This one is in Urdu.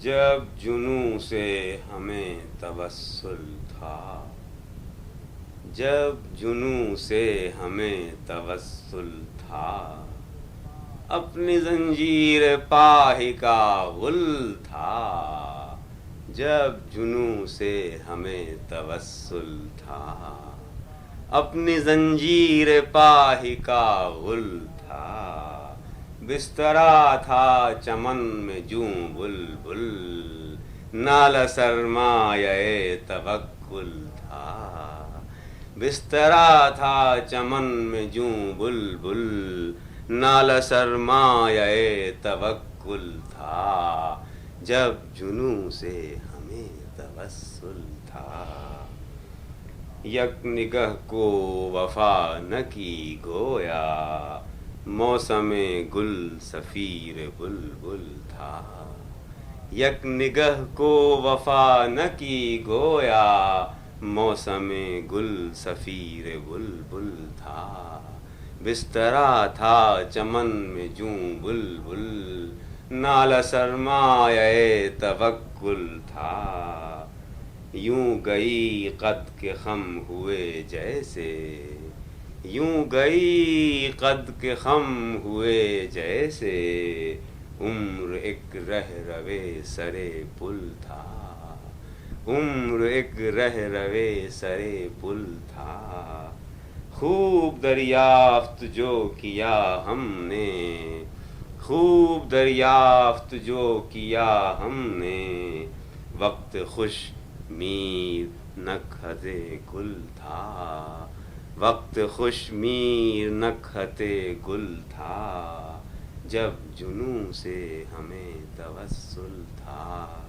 جب جنوں سے ہمیں توسل تھا، جب جنوں سے ہمیں توسل تھا، اپنی زنجیر پاہی کا غل تھا، جب جنوں سے ہمیں توسل تھا، اپنی زنجیر پاہی کا غل تھا، بسترا تھا چمن میں جوں بلبل، نالہ سرمایہ توکل تھا، بسترا تھا چمن میں جوں بلبل، نالہ سرمایہ توکل تھا، جب جنوں سے ہمیں توسل تھا، یک نگہ کو وفا نہ کی گویا، موسم گل صفیر بلبل تھا، یک نگہ کو وفا نہ کی گویا، موسم گل صفیر بلبل تھا، بسترا تھا چمن میں جوں بلبل، نالہ سرمایہ توکل تھا، یوں گئی قد کے خم ہوئے جیسے، یوں گئی قد کے خم ہوئے جیسے، عمر ایک رہ روے سرے پل تھا، عمر ایک رہ روے سرے پل تھا، خوب دریافت جو کیا ہم نے، خوب دریافت جو کیا ہم نے، وقت خوش میر نکہت گل تھا، وقت خوش میر نکہت گل تھا، جب جنوں سے ہمیں توسل تھا۔